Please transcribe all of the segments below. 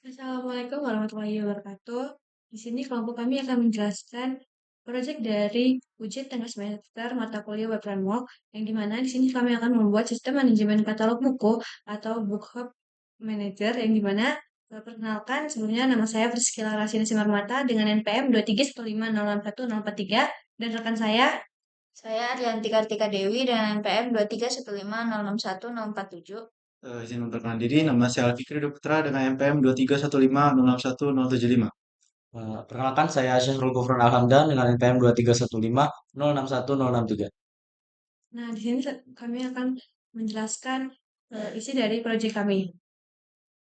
Assalamualaikum warahmatullahi wabarakatuh. Di sini kelompok kami akan menjelaskan proyek dari ujian tengah semester mata kuliah Web Framework, yang dimana di sini kami akan membuat sistem manajemen katalog buku atau Book Hub Manager, yang dimana perkenalkan sebelumnya nama saya Priscila Rasina Simarmata dengan NPM 23150616043 dan rekan Saya Arianti Kartika Dewi dengan NPM 231506147. Izin memperkenalkan diri, nama saya Alfikri Putra dengan NPM 23150617075. Perkenalkan saya Syahrul Gufron Alhamdan dengan NPM 23150610663. Nah, di sini kami akan menjelaskan isi dari proyek kami.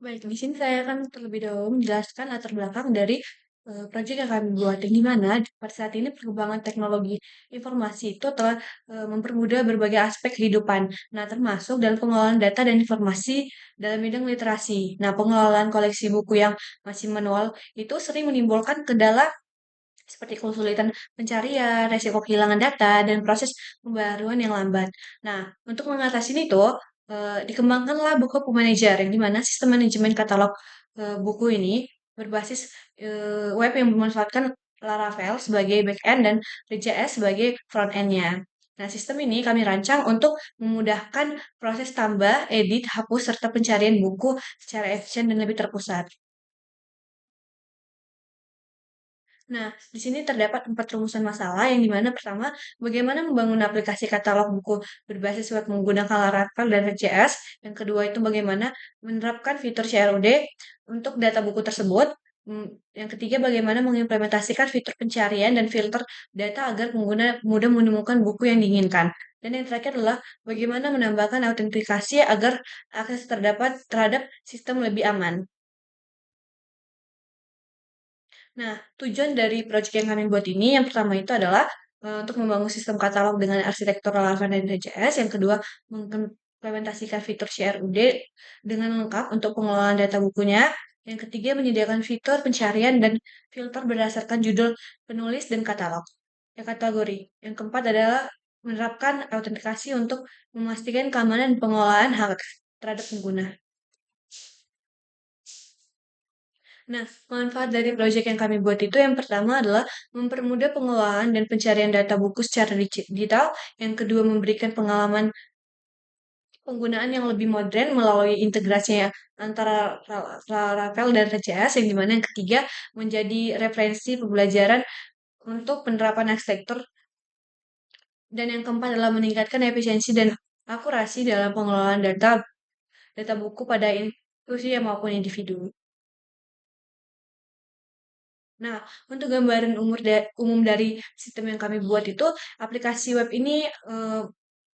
Baik, di sini saya akan terlebih dahulu menjelaskan latar belakang dari proyek yang kami buat, yang dimana pada saat ini perkembangan teknologi informasi itu telah mempermudah berbagai aspek kehidupan. Nah, termasuk dalam pengelolaan data dan informasi dalam bidang literasi. Nah, pengelolaan koleksi buku yang masih manual itu sering menimbulkan kendala seperti kesulitan pencarian, resiko kehilangan data, dan proses pembaruan yang lambat. Nah, untuk mengatasi itu, dikembangkanlah buku Manager, yang dimana sistem manajemen katalog buku ini berbasis web yang memanfaatkan Laravel sebagai back-end dan React.js sebagai front-end-nya. Nah, sistem ini kami rancang untuk memudahkan proses tambah, edit, hapus, serta pencarian buku secara efisien dan lebih terpusat. Nah, di sini terdapat 4 rumusan masalah yang dimana pertama, bagaimana membangun aplikasi katalog buku berbasis web menggunakan Laravel dan React.js. Yang kedua itu bagaimana menerapkan fitur CRUD untuk data buku tersebut. Yang ketiga, bagaimana mengimplementasikan fitur pencarian dan filter data agar pengguna mudah menemukan buku yang diinginkan. Dan yang terakhir adalah bagaimana menambahkan autentikasi agar akses terdapat terhadap sistem lebih aman. Nah, tujuan dari proyek yang kami buat ini, yang pertama itu adalah untuk membangun sistem katalog dengan arsitektur Laravel dan Node.js. Yang kedua, mengimplementasikan fitur CRUD dengan lengkap untuk pengelolaan data bukunya. Yang ketiga, menyediakan fitur pencarian dan filter berdasarkan judul penulis dan katalog. Yang kategori. Yang keempat adalah menerapkan autentikasi untuk memastikan keamanan dan pengelolaan hak terhadap pengguna. Nah, manfaat dari proyek yang kami buat itu yang pertama adalah mempermudah pengelolaan dan pencarian data buku secara digital. Yang kedua, memberikan pengalaman penggunaan yang lebih modern melalui integrasinya antara Laravel dan RCS. Yang dimana yang ketiga, menjadi referensi pembelajaran untuk penerapan arsitektur. Dan yang keempat adalah meningkatkan efisiensi dan akurasi dalam pengelolaan data buku pada institusi maupun individu. Nah, untuk gambaran umum dari sistem yang kami buat itu, aplikasi web ini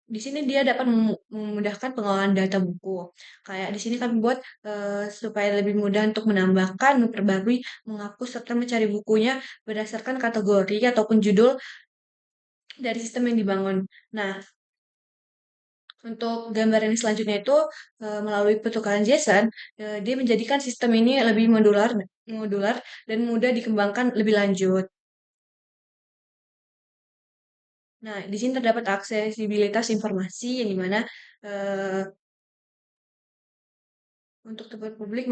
di sini dia dapat memudahkan pengelolaan data buku. Kayak di sini kami buat supaya lebih mudah untuk menambahkan, memperbarui, menghapus, serta mencari bukunya berdasarkan kategori ataupun judul dari sistem yang dibangun. Nah, untuk gambaran selanjutnya itu melalui pertukaran JSON, dia menjadikan sistem ini lebih modular dan mudah dikembangkan lebih lanjut. Nah, di sini terdapat aksesibilitas informasi yang dimana untuk tempat publik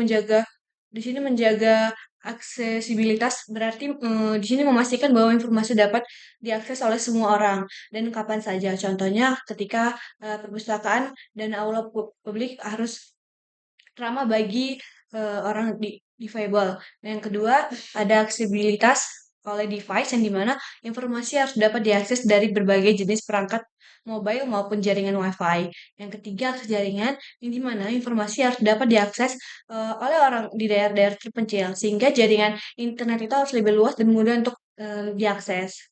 di sini menjaga aksesibilitas berarti di sini memastikan bahwa informasi dapat diakses oleh semua orang dan kapan saja. Contohnya ketika perpustakaan dan aula publik harus ramah bagi orang difabel. Dan yang kedua, ada aksesibilitas oleh device yang dimana informasi harus dapat diakses dari berbagai jenis perangkat mobile maupun jaringan WiFi. Yang ketiga, akses jaringan yang dimana informasi harus dapat diakses oleh orang di daerah-daerah terpencil sehingga jaringan internet itu harus lebih luas dan mudah untuk diakses.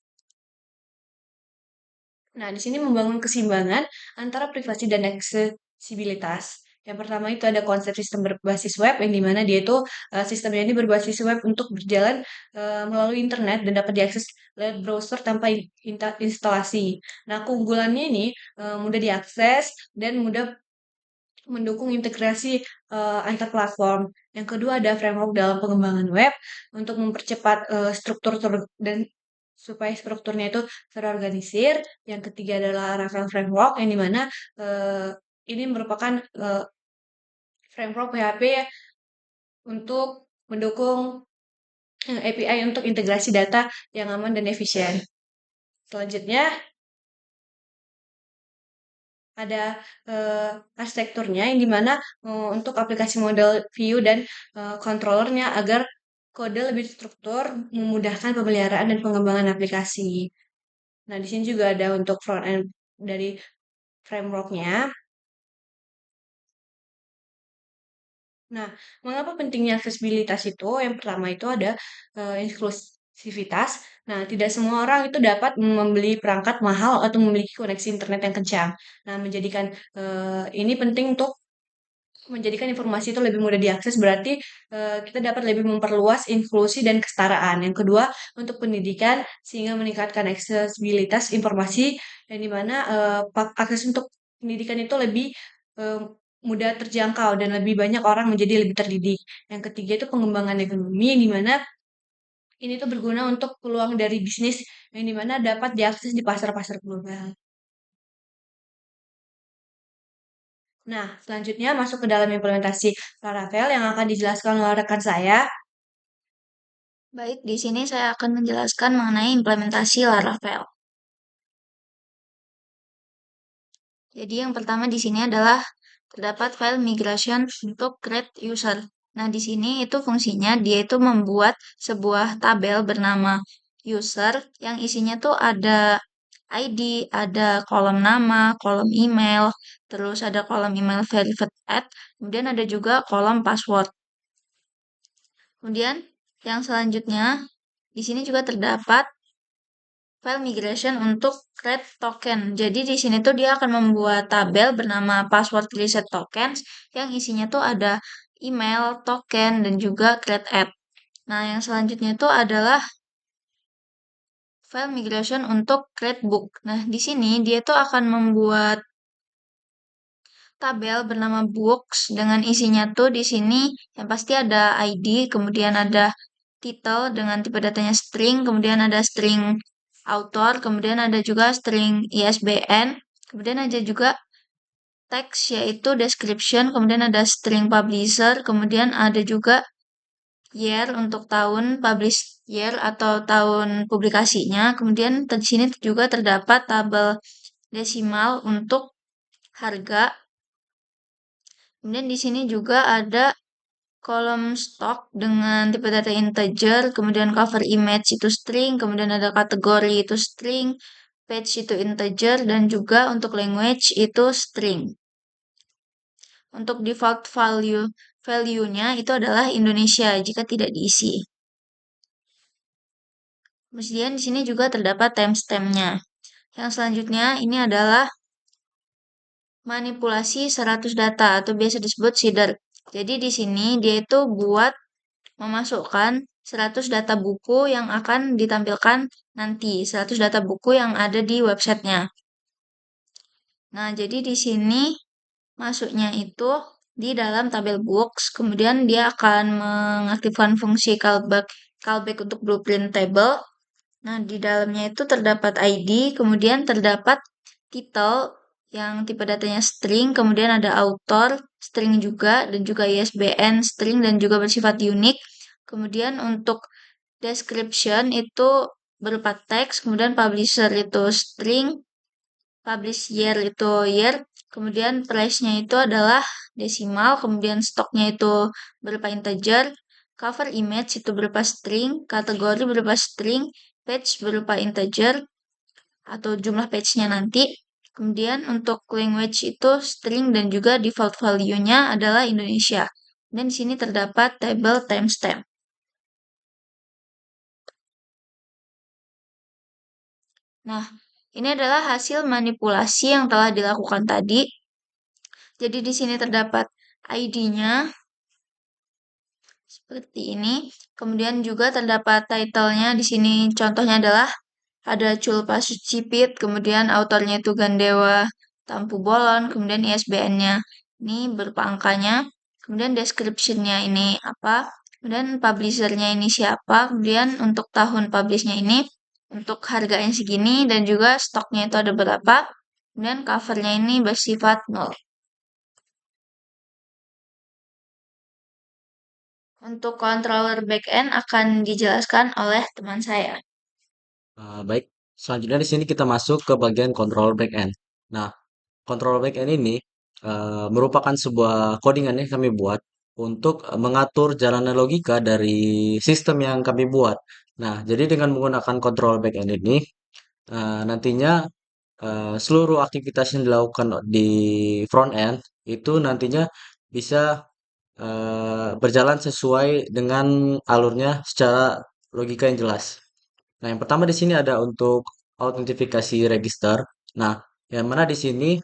Nah, di sini membangun keseimbangan antara privasi dan aksesibilitas. Yang pertama itu ada konsep sistem berbasis web yang dimana dia itu sistemnya ini berbasis web untuk berjalan melalui internet dan dapat diakses lewat browser tanpa instalasi. Nah, keunggulannya ini mudah diakses dan mudah mendukung integrasi antar platform. Yang kedua ada framework dalam pengembangan web untuk mempercepat struktur dan supaya strukturnya itu terorganisir. Yang ketiga adalah Laravel Framework yang dimana ini merupakan framework PHP untuk mendukung API untuk integrasi data yang aman dan efisien. Selanjutnya ada arsitekturnya yang dimana untuk aplikasi model view dan controllernya agar kode lebih struktur, memudahkan pemeliharaan dan pengembangan aplikasi. Nah, di sini juga ada untuk front end dari frameworknya. Nah, mengapa pentingnya aksesibilitas itu? Yang pertama itu ada inklusivitas. Nah, tidak semua orang itu dapat membeli perangkat mahal atau memiliki koneksi internet yang kencang. Nah, menjadikan ini penting untuk menjadikan informasi itu lebih mudah diakses, berarti kita dapat lebih memperluas inklusi dan kesetaraan. Yang kedua, untuk pendidikan sehingga meningkatkan aksesibilitas informasi yang dimana akses untuk pendidikan itu lebih eh, mudah terjangkau dan lebih banyak orang menjadi lebih terdidik. Yang ketiga itu pengembangan ekonomi yang dimana ini tuh berguna untuk peluang dari bisnis yang dimana dapat diakses di pasar-pasar global. Nah, selanjutnya masuk ke dalam implementasi Laravel yang akan dijelaskan oleh rekan saya. Baik, di sini saya akan menjelaskan mengenai implementasi Laravel. Jadi yang pertama di sini adalah terdapat file migration untuk create user. Nah, di sini itu fungsinya dia itu membuat sebuah tabel bernama user yang isinya tuh ada ID, ada kolom nama, kolom email, terus ada kolom email verified at, kemudian ada juga kolom password. Kemudian yang selanjutnya di sini juga terdapat file migration untuk create token. Jadi di sini tuh dia akan membuat tabel bernama password reset tokens yang isinya tuh ada email, token, dan juga create add. Nah, yang selanjutnya itu adalah file migration untuk create book. Nah, di sini dia tuh akan membuat tabel bernama books dengan isinya tuh di sini yang pasti ada ID, kemudian ada title dengan tipe datanya string, kemudian ada string author, kemudian ada juga string ISBN, kemudian ada juga teks yaitu description, kemudian ada string publisher, kemudian ada juga year untuk tahun publish year atau tahun publikasinya, kemudian di sini juga terdapat tabel desimal untuk harga. Kemudian di sini juga ada kolom stock dengan tipe data integer, kemudian cover image itu string, kemudian ada kategori itu string, page itu integer, dan juga untuk language itu string. Untuk default value-nya itu adalah Indonesia jika tidak diisi. Kemudian di sini juga terdapat timestamp-nya. Yang selanjutnya ini adalah manipulasi 100 data atau biasa disebut seeder. Jadi di sini dia itu buat memasukkan 100 data buku yang akan ditampilkan nanti, 100 data buku yang ada di websitenya. Nah, jadi di sini masuknya itu di dalam tabel books, kemudian dia akan mengaktifkan fungsi callback untuk blueprint table. Nah, di dalamnya itu terdapat ID, kemudian terdapat title yang tipe datanya string, kemudian ada author, string juga, dan juga ISBN, string, dan juga bersifat unik. Kemudian untuk description itu berupa teks, kemudian publisher itu string, publish year itu year, kemudian price-nya itu adalah desimal, kemudian stoknya itu berupa integer, cover image itu berupa string, kategori berupa string, page berupa integer atau jumlah page-nya nanti. Kemudian untuk language itu string dan juga default value-nya adalah Indonesia. Dan di sini terdapat tabel timestamp. Nah, ini adalah hasil manipulasi yang telah dilakukan tadi. Jadi di sini terdapat ID-nya seperti ini. Kemudian juga terdapat title-nya. Di sini contohnya adalah ada Culpa Sucipit, kemudian autornya itu Gandewa Tampu Bolon, kemudian ISBN-nya ini berupa angkanya, kemudian description-nya ini apa, kemudian publisher-nya ini siapa, kemudian untuk tahun publish-nya ini, untuk harganya segini, dan juga stoknya itu ada berapa, kemudian cover-nya ini bersifat 0. Untuk controller backend akan dijelaskan oleh teman saya. Baik, selanjutnya di sini kita masuk ke bagian controller backend. Nah, controller backend ini merupakan sebuah codingan yang kami buat untuk mengatur jalanan logika dari sistem yang kami buat. Nah, jadi dengan menggunakan controller backend ini, nantinya seluruh aktivitas yang dilakukan di front end itu nantinya bisa berjalan sesuai dengan alurnya secara logika yang jelas. Nah, yang pertama di sini ada untuk autentifikasi register. Nah, yang mana di sini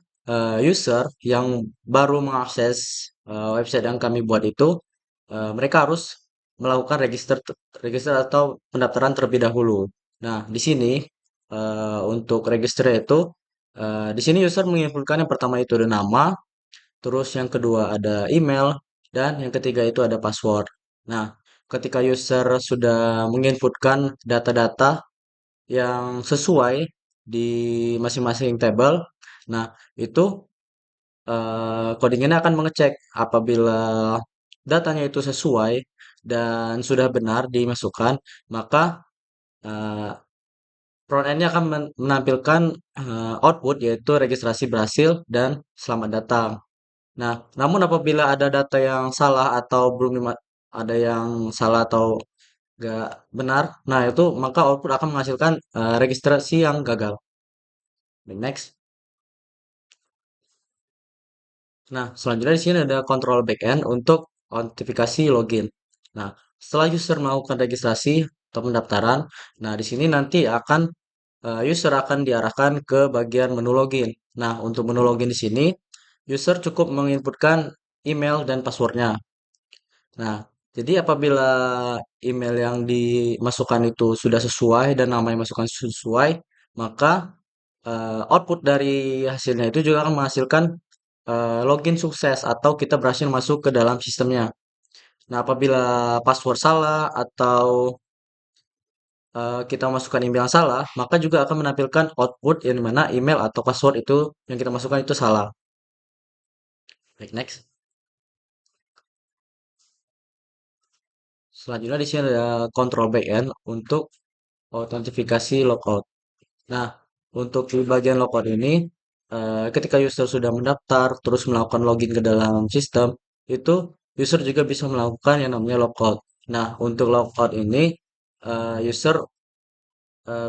user yang baru mengakses website yang kami buat itu, mereka harus melakukan register atau pendaftaran terlebih dahulu. Nah, di sini untuk register itu, di sini user menginputkan yang pertama itu ada nama, terus yang kedua ada email, dan yang ketiga itu ada password. Nah, ketika user sudah menginputkan data-data yang sesuai di masing-masing table. Nah, itu coding ini akan mengecek apabila datanya itu sesuai dan sudah benar dimasukkan, maka eh, front end-nya akan menampilkan output yaitu registrasi berhasil dan selamat datang. Nah, namun apabila ada data yang salah atau belum ada yang salah atau nggak benar, nah itu maka output akan menghasilkan registrasi yang gagal. Next. Nah, selanjutnya di sini ada control backend untuk autentifikasi login. Nah, setelah user melakukan registrasi atau pendaftaran, nah di sini nanti akan user akan diarahkan ke bagian menu login. Nah, untuk menu login di sini, user cukup menginputkan email dan passwordnya. Nah, jadi apabila email yang dimasukkan itu sudah sesuai dan nama yang dimasukkan sesuai, maka output dari hasilnya itu juga akan menghasilkan login sukses atau kita berhasil masuk ke dalam sistemnya. Nah, apabila password salah atau kita masukkan email yang salah, maka juga akan menampilkan output yang mana email atau password itu yang kita masukkan itu salah. Baik, next. Selanjutnya di sini ada control backend untuk autentifikasi logout. Nah, untuk di bagian logout ini, ketika user sudah mendaftar, terus melakukan login ke dalam sistem, itu user juga bisa melakukan yang namanya logout. Nah, untuk logout ini, user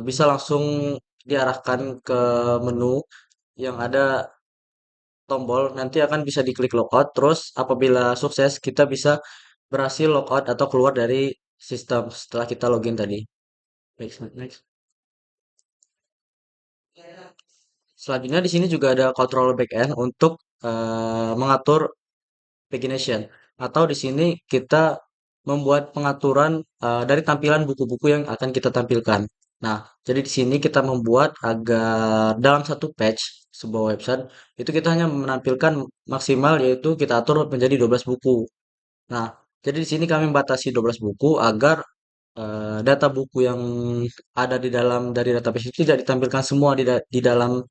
bisa langsung diarahkan ke menu yang ada tombol, nanti akan bisa diklik logout, terus apabila sukses, kita bisa berhasil logout atau keluar dari sistem setelah kita login tadi. Next, next. Selanjutnya di sini juga ada control backend untuk mengatur pagination atau di sini kita membuat pengaturan dari tampilan buku-buku yang akan kita tampilkan. Nah, jadi di sini kita membuat agar dalam satu page sebuah website itu kita hanya menampilkan maksimal yaitu kita atur menjadi 12 buku. Nah, jadi di sini kami membatasi 12 buku agar data buku yang ada di dalam dari database itu tidak ditampilkan semua di dalam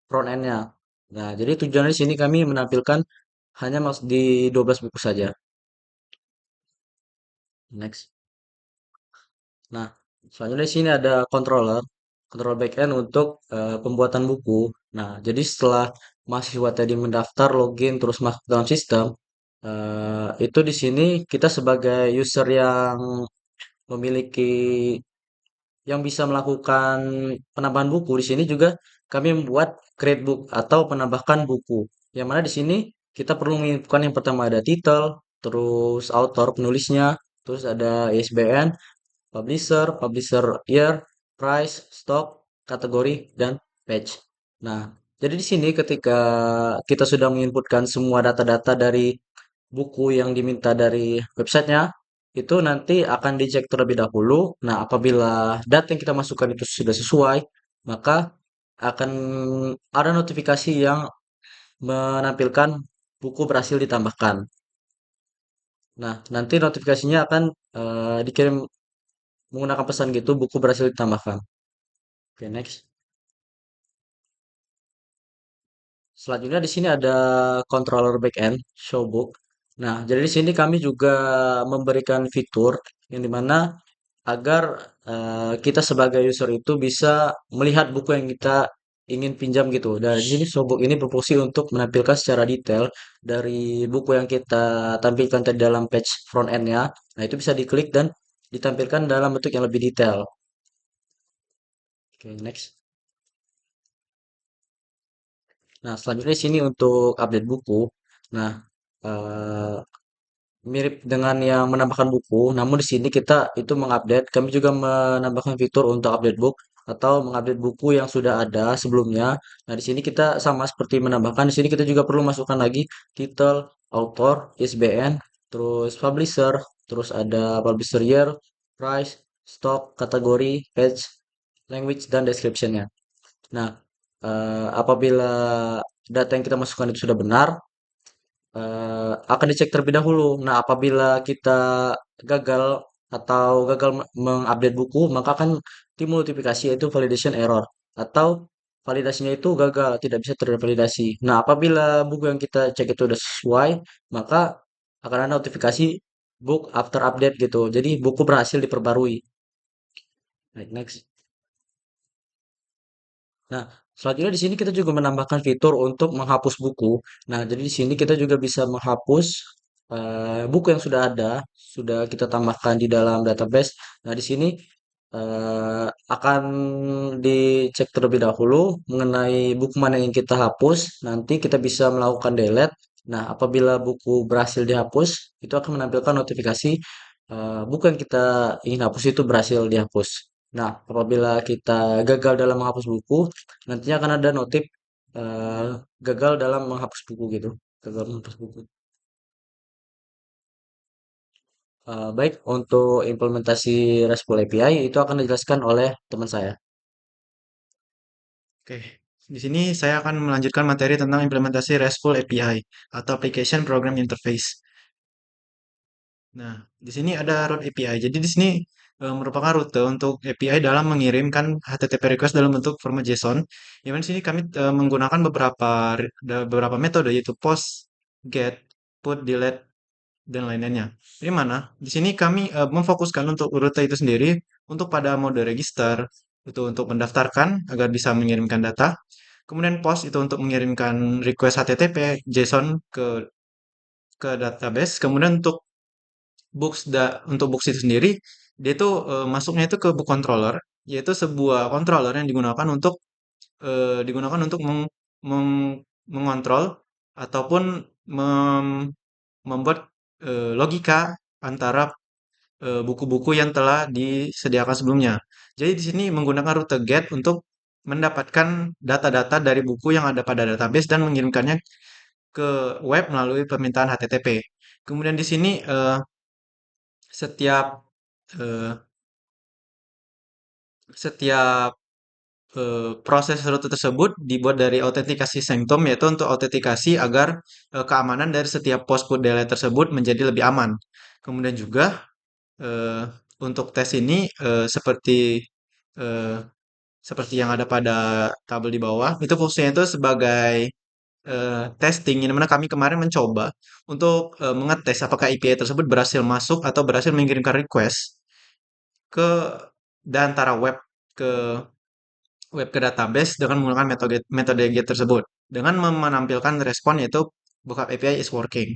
front end-nya. Nah, jadi tujuannya di sini kami menampilkan hanya di 12 buku saja. Next. Nah, selanjutnya di sini ada control backend untuk pembuatan buku. Nah, jadi setelah mahasiswa tadi mendaftar, login, terus masuk dalam sistem, itu di sini kita sebagai user yang memiliki yang bisa melakukan penambahan buku di sini juga kami membuat create book atau penambahkan buku. Yang mana di sini kita perlu menginputkan yang pertama ada title, terus author penulisnya, terus ada ISBN, publisher year, price, stock, kategori, dan page. Nah, jadi di sini ketika kita sudah menginputkan semua data-data dari buku yang diminta dari websitenya, itu nanti akan dicek terlebih dahulu. Nah, apabila data yang kita masukkan itu sudah sesuai, maka akan ada notifikasi yang menampilkan buku berhasil ditambahkan. Nah, nanti notifikasinya akan dikirim menggunakan pesan gitu, buku berhasil ditambahkan. Oke, next. Selanjutnya di sini ada controller backend, showbook. Nah, jadi di sini kami juga memberikan fitur yang dimana agar kita sebagai user itu bisa melihat buku yang kita ingin pinjam gitu. Dan di sini Sobook ini berfungsi untuk menampilkan secara detail dari buku yang kita tampilkan tadi dalam page front end-nya. Nah, itu bisa diklik dan ditampilkan dalam bentuk yang lebih detail. Oke, next. Nah, selanjutnya di sini untuk update buku. Nah, eh, mirip dengan yang menambahkan buku, namun di sini kita itu mengupdate. Kami juga menambahkan fitur untuk update book atau mengupdate buku yang sudah ada sebelumnya. Nah, di sini kita sama seperti menambahkan. Di sini kita juga perlu masukkan lagi title, author, ISBN, terus publisher, terus ada publisher year, price, stock, kategori, page, language, dan description-nya. Nah, apabila data yang kita masukkan itu sudah benar, akan dicek terlebih dahulu. Nah, apabila kita gagal atau gagal mengupdate buku, maka akan timbul notifikasi yaitu validation error atau validasinya itu gagal, tidak bisa tervalidasi. Nah, apabila buku yang kita cek itu sudah sesuai, maka akan ada notifikasi book after update gitu. Jadi buku berhasil diperbarui. Next. Nah, selanjutnya di sini kita juga menambahkan fitur untuk menghapus buku. Nah, jadi di sini kita juga bisa menghapus buku yang sudah ada, sudah kita tambahkan di dalam database. Nah, di sini akan dicek terlebih dahulu mengenai buku mana yang kita hapus. Nanti kita bisa melakukan delete. Nah, apabila buku berhasil dihapus, itu akan menampilkan notifikasi buku yang kita ingin hapus itu berhasil dihapus. Nah, apabila kita gagal dalam menghapus buku, nantinya akan ada notif eh, gagal dalam menghapus buku gitu. Gagal menghapus buku. Baik, untuk implementasi RESTful API itu akan dijelaskan oleh teman saya. Oke, di sini saya akan melanjutkan materi tentang implementasi RESTful API atau Application Program Interface. Nah, di sini ada route API. Jadi di sini merupakan rute untuk API dalam mengirimkan HTTP request dalam bentuk format JSON. Yang di sini kami menggunakan beberapa metode yaitu post, get, put, delete, dan lain-lainnya. Di mana? Di sini kami memfokuskan untuk rute itu sendiri untuk pada mode register itu untuk mendaftarkan agar bisa mengirimkan data. Kemudian post itu untuk mengirimkan request HTTP JSON ke database. Kemudian untuk books itu sendiri dia itu masuknya itu ke book controller, yaitu sebuah controller yang digunakan untuk mengontrol ataupun membuat logika antara buku-buku yang telah disediakan sebelumnya. Jadi di sini menggunakan rute get untuk mendapatkan data-data dari buku yang ada pada database dan mengirimkannya ke web melalui permintaan HTTP. Kemudian di sini setiap eh, setiap proses rute tersebut dibuat dari autentikasi sanctum, yaitu untuk autentikasi agar keamanan dari setiap post put delete tersebut menjadi lebih aman. Kemudian juga eh, untuk tes ini eh, seperti yang ada pada tabel di bawah, itu fungsinya itu sebagai testing, yang mana kami kemarin mencoba untuk mengetes apakah API tersebut berhasil masuk atau berhasil mengirimkan request ke dan antara web ke database dengan menggunakan metode get tersebut dengan menampilkan respon yaitu bookup API is working.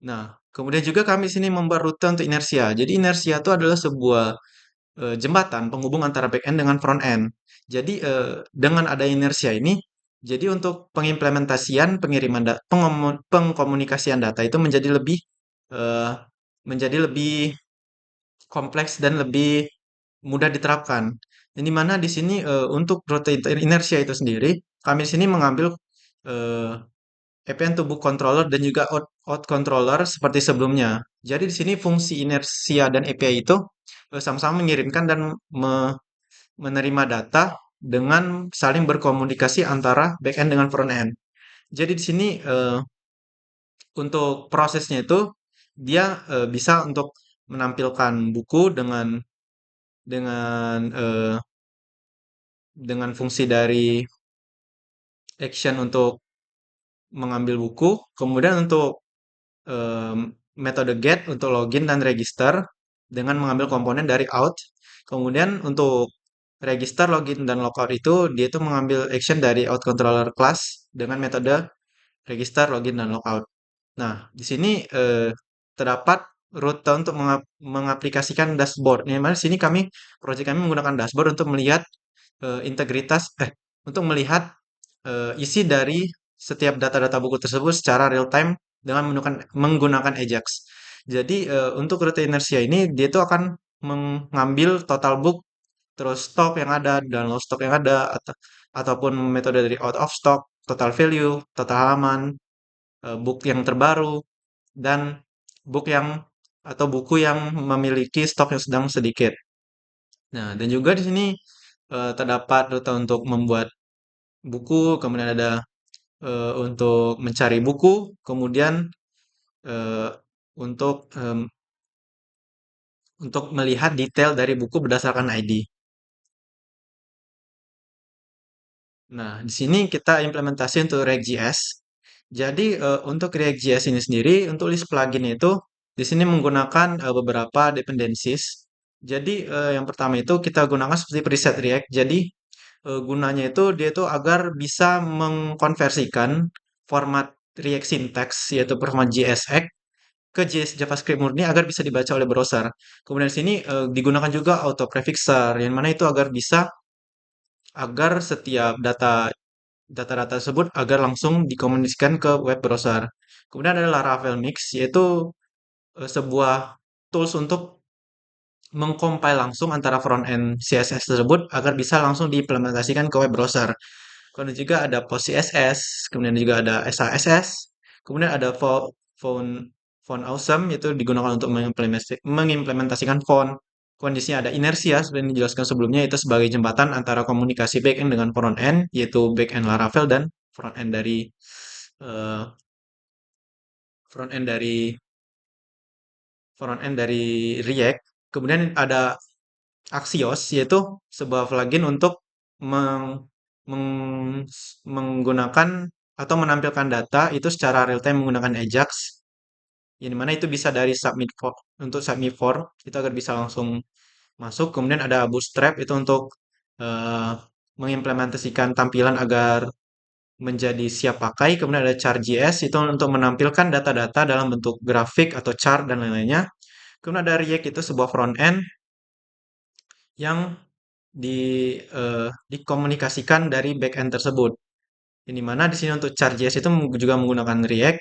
Nah, kemudian juga kami sini membuat rute untuk inersia. Jadi inersia itu adalah sebuah jembatan penghubung antara backend dengan front end. Jadi dengan ada inersia ini, jadi untuk pengimplementasian pengkomunikasian data itu eh, menjadi lebih kompleks dan lebih mudah diterapkan. Yang dimana di sini untuk rute inersia itu sendiri, kami di sini mengambil eh, APN to book controller dan juga out controller seperti sebelumnya. Jadi di sini fungsi inersia dan API itu sama-sama mengirimkan dan menerima data dengan saling berkomunikasi antara backend dengan front end. Jadi di sini untuk prosesnya itu dia bisa untuk menampilkan buku dengan eh, dengan fungsi dari action untuk mengambil buku, kemudian untuk metode get untuk login dan register dengan mengambil komponen dari out. Kemudian untuk register, login, dan logout itu dia itu mengambil action dari out controller class dengan metode register, login, dan logout. Nah, di sini terdapat rute untuk mengaplikasikan dashboard. Di mana di sini proyek kami menggunakan dashboard untuk melihat untuk melihat isi dari setiap data-data buku tersebut secara real time dengan menggunakan Ajax. Jadi untuk rute inersia ini dia itu akan mengambil total book, terus stok yang ada, download stok yang ada, ataupun metode dari out of stock, total value, total halaman, book yang terbaru, dan book yang atau buku yang memiliki stok yang sedang sedikit. Nah, dan juga di sini terdapat rute untuk membuat buku, kemudian ada untuk mencari buku, kemudian eh, untuk melihat detail dari buku berdasarkan ID. Nah, di sini kita implementasi untuk React.js. Jadi untuk React.js ini sendiri untuk list plugin itu di sini menggunakan beberapa dependencies. Jadi yang pertama itu kita gunakan seperti preset React. Jadi gunanya itu dia itu agar bisa mengkonversikan format React syntax yaitu format JSX ke JavaScript murni agar bisa dibaca oleh browser. Kemudian di sini digunakan juga auto prefixer yang mana itu agar setiap data-data tersebut agar langsung dikomunikasikan ke web browser. Kemudian ada Laravel Mix yaitu sebuah tools untuk mengcompile langsung antara front end CSS tersebut agar bisa langsung diimplementasikan ke web browser. Kemudian juga ada Post CSS, kemudian juga ada SASS, kemudian ada font awesome itu digunakan untuk mengimplementasikan font. Kondisinya ada inersia seperti yang dijelaskan sebelumnya itu sebagai jembatan antara komunikasi backend dengan front end yaitu backend Laravel dan front end dari eh, front end dari front end dari React. Kemudian ada Axios yaitu sebuah plugin untuk meng- meng- menggunakan atau menampilkan data itu secara real time menggunakan Ajax. Yang dimana itu bisa dari submit form untuk submit form itu agar bisa langsung masuk. Kemudian ada Bootstrap itu untuk eh, mengimplementasikan tampilan agar menjadi siap pakai. Kemudian ada Chart.js itu untuk menampilkan data-data dalam bentuk grafik atau chart dan lain-lainnya. Kemudian ada React itu sebuah front end yang dikomunikasikan dari backend tersebut. Ini mana di sini untuk Chart.js itu juga menggunakan React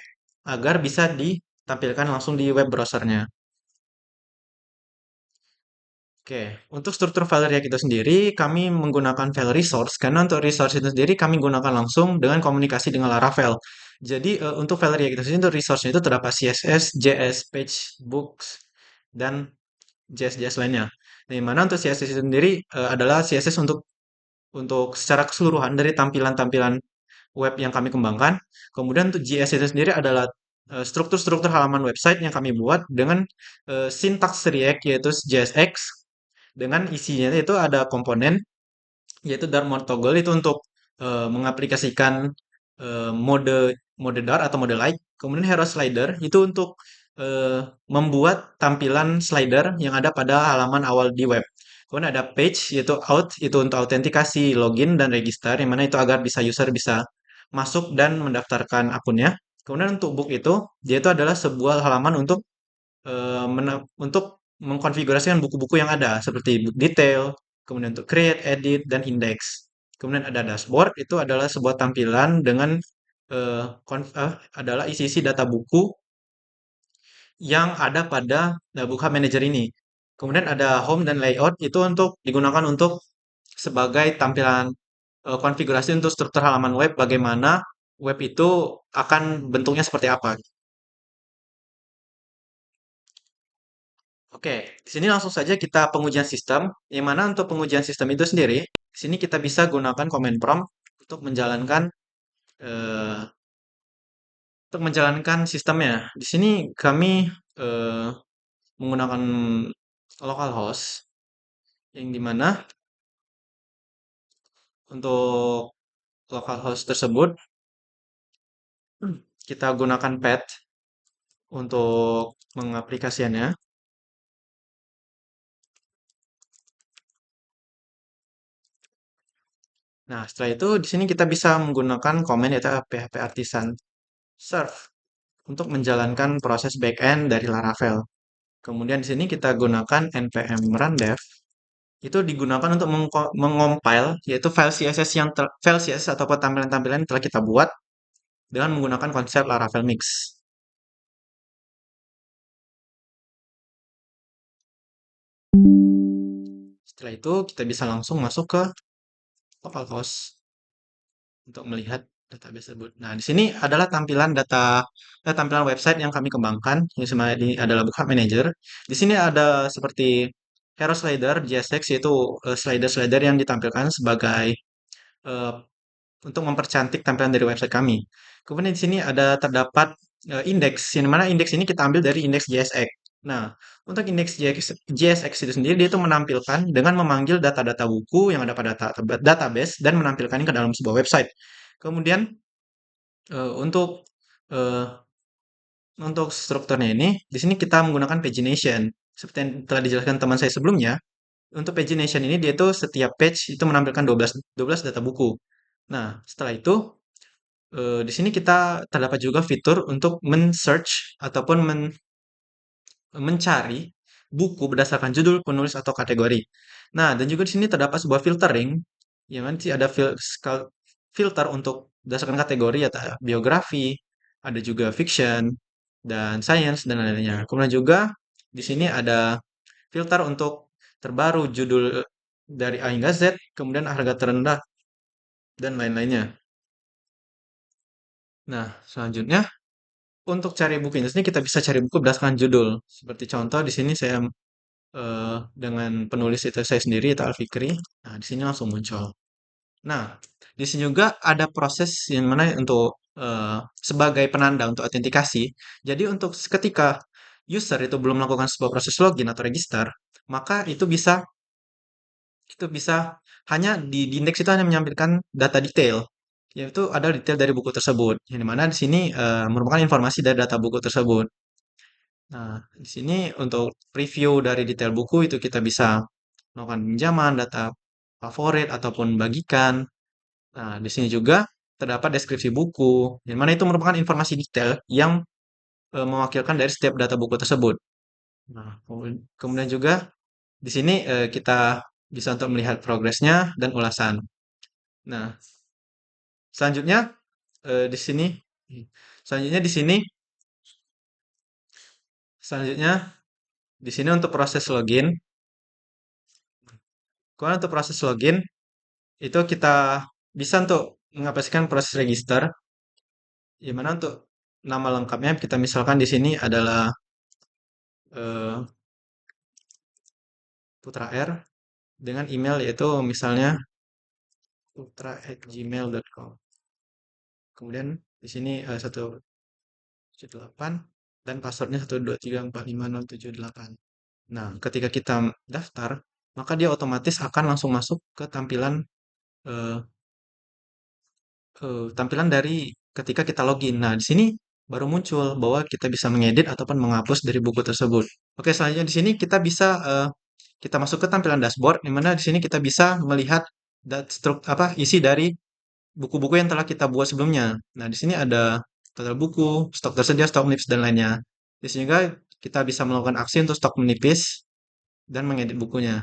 agar bisa ditampilkan langsung di web browsernya. Oke, untuk struktur file React itu sendiri, kami menggunakan file resource, karena untuk resource itu sendiri kami gunakan langsung dengan komunikasi dengan Laravel. Jadi, untuk file React itu sendiri, untuk resource itu terdapat CSS, JS, Page, Books, dan JS-JS lainnya. Nah, yang mana untuk CSS itu sendiri adalah CSS untuk secara keseluruhan dari tampilan-tampilan web yang kami kembangkan. Kemudian untuk JS itu sendiri adalah struktur-struktur halaman website yang kami buat dengan sintaks React yaitu JSX dengan isinya itu ada komponen yaitu Dart Mode Toggle itu untuk mengaplikasikan mode mode Dart atau mode light. Kemudian Hero Slider itu untuk membuat tampilan slider yang ada pada halaman awal di web. Kemudian ada page yaitu out itu untuk autentikasi, login dan register yang mana itu agar user bisa masuk dan mendaftarkan akunnya. Kemudian untuk book itu dia itu adalah sebuah halaman untuk mengkonfigurasikan buku-buku yang ada seperti book detail, kemudian untuk create, edit, dan index. Kemudian ada dashboard, itu adalah sebuah tampilan dengan adalah isi-isi data buku yang ada pada Book Hub Manager ini. Kemudian ada home dan layout itu digunakan untuk sebagai tampilan konfigurasi untuk struktur halaman web bagaimana web itu akan bentuknya seperti apa. Oke, di sini langsung saja kita pengujian sistem. Yang mana untuk pengujian sistem itu sendiri, di sini kita bisa gunakan command prompt untuk eh, sistemnya. Di sini kami eh, menggunakan localhost yang dimana untuk localhost tersebut kita gunakan Path untuk mengaplikasikannya. Nah, setelah itu di sini kita bisa menggunakan komen yaitu PHP Artisan Serve untuk menjalankan proses backend dari Laravel. Kemudian di sini kita gunakan npm run dev. Itu digunakan untuk mengompile yaitu file CSS ataupun tampilan-tampilan yang telah kita buat dengan menggunakan konsep Laravel Mix. Setelah itu kita bisa langsung masuk ke localhost untuk melihat database tersebut. Nah, di sini adalah tampilan website yang kami kembangkan. Ini adalah Bootcamp Manager. Di sini ada seperti hero slider, JSX, yaitu slider-slider yang ditampilkan sebagai eh, untuk mempercantik tampilan dari website kami. Kemudian di sini terdapat indeks, yang mana indeks ini kita ambil dari indeks JSX. Nah, untuk indeks JSX itu sendiri, dia itu menampilkan dengan memanggil data-data buku yang ada pada database dan menampilkannya ke dalam sebuah website. Kemudian eh, untuk eh, untuk strukturnya ini, di sini kita menggunakan pagination. Seperti yang telah dijelaskan teman saya sebelumnya, untuk pagination ini dia itu setiap page itu menampilkan 12 data buku. Nah, setelah itu di sini kita terdapat juga fitur untuk men-search ataupun mencari buku berdasarkan judul, penulis, atau kategori. Nah, dan juga di sini terdapat sebuah filtering, yang nanti ada filter untuk berdasarkan kategori, ya, biografi, ada juga fiction, dan science, dan lain-lainnya. Kemudian juga di sini ada filter untuk terbaru, judul dari A hingga Z, kemudian harga terendah, dan lain-lainnya. Nah, selanjutnya untuk cari buku ini kita bisa cari buku berdasarkan judul. Seperti contoh di sini saya dengan penulis itu saya sendiri itu Alfikri. Nah, di sini langsung muncul. Nah, di sini juga ada proses yang mana untuk sebagai penanda untuk autentikasi. Jadi untuk ketika user itu belum melakukan sebuah proses login atau register, maka itu bisa hanya di indeks itu hanya menyampaikan data detail, yaitu ada detail dari buku tersebut. Yang dimana di sini merupakan informasi dari data buku tersebut. Nah, di sini untuk review dari detail buku itu kita bisa melakukan pinjaman, data favorit, ataupun bagikan. Nah, di sini juga terdapat deskripsi buku, yang mana itu merupakan informasi detail yang mewakilkan dari setiap data buku tersebut. Nah, kemudian juga di sini kita bisa untuk melihat progresnya dan ulasan. Nah, selanjutnya eh, di sini, selanjutnya di sini, selanjutnya di sini untuk proses login. Kemudian untuk proses login itu kita bisa untuk mengaplikasikan proses register, di mana untuk nama lengkapnya kita misalkan di sini adalah eh, Putra R dengan email yaitu misalnya putra@gmail.com. Kemudian di sini 178 dan passwordnya 123456778. Nah, ketika kita daftar, maka dia otomatis akan langsung masuk ke eh, tampilan dari ketika kita login. Nah, di sini baru muncul bahwa kita bisa mengedit ataupun menghapus dari buku tersebut. Oke, selanjutnya di sini kita masuk ke tampilan dashboard, di mana di sini kita bisa melihat isi dari buku-buku yang telah kita buat sebelumnya. Nah, di sini ada total buku, stok tersedia, stok menipis, dan lainnya. Di sini juga kita bisa melakukan aksi untuk stok menipis dan mengedit bukunya.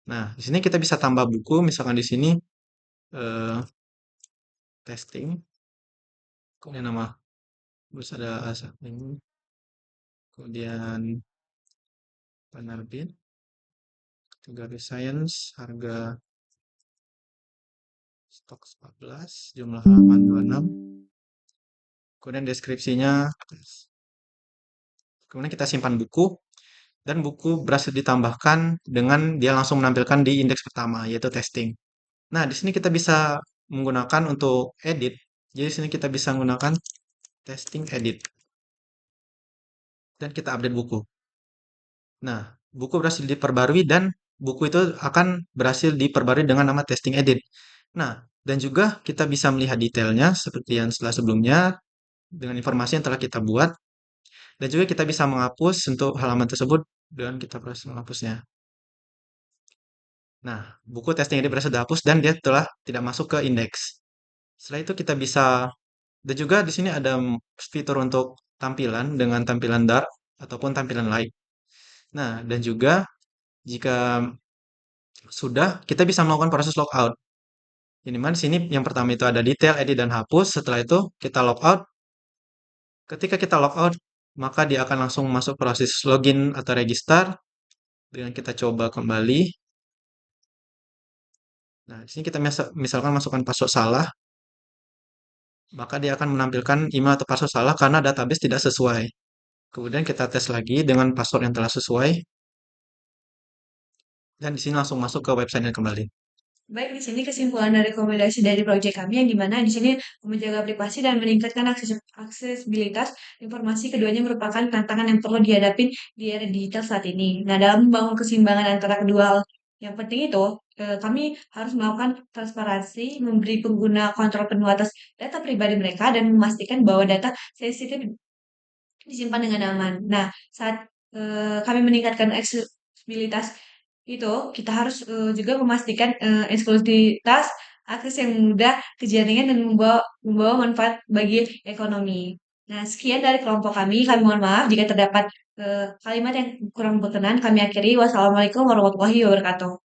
Nah, di sini kita bisa tambah buku, misalkan di sini eh, testing, kemudian nama, terus ada assigning, kemudian penerbit, kategori science, harga stok 14, jumlah halaman 26, kemudian deskripsinya, kemudian kita simpan buku, dan buku berhasil ditambahkan dengan dia langsung menampilkan di indeks pertama, yaitu testing. Nah, di sini kita bisa menggunakan untuk edit. Jadi di sini kita bisa menggunakan testing edit dan kita update buku. Nah, buku berhasil diperbarui dan buku itu akan berhasil diperbarui dengan nama testing edit. Nah, dan juga kita bisa melihat detailnya seperti yang setelah sebelumnya. dengan informasi yang telah kita buat. Dan juga kita bisa menghapus untuk halaman tersebut dengan kita proses menghapusnya. Nah, buku testing ini berhasil dihapus dan dia telah tidak masuk ke indeks. Setelah itu kita bisa, dan juga di sini ada fitur untuk tampilan dengan tampilan dark ataupun tampilan light. Nah, dan juga jika sudah, kita bisa melakukan proses logout. Ini mana sini yang pertama itu ada detail, edit, dan hapus. Setelah itu kita logout. Ketika kita logout, maka dia akan langsung masuk proses login atau register. Dengan kita coba kembali. Nah, di sini kita misalkan masukkan password salah, maka dia akan menampilkan email atau password salah karena database tidak sesuai. Kemudian kita tes lagi dengan password yang telah sesuai, dan di sini langsung masuk ke websitenya kembali. Baik, di sini kesimpulan dari rekomendasi dari proyek kami yang dimana di sini menjaga privasi dan meningkatkan aksesibilitas informasi keduanya merupakan tantangan yang perlu dihadapi di era digital saat ini. Nah, dalam membangun keseimbangan antara kedua hal yang penting itu, kami harus melakukan transparansi, memberi pengguna kontrol penuh atas data pribadi mereka, dan memastikan bahwa data sensitif disimpan dengan aman. Nah, saat kami meningkatkan aksesibilitas itu, kita harus juga memastikan eksklusivitas, akses yang mudah, kejaringan, dan membawa manfaat bagi ekonomi. Nah, sekian dari kelompok kami. Kami mohon maaf jika terdapat kalimat yang kurang berkenan. Kami akhiri. Wassalamualaikum warahmatullahi wabarakatuh.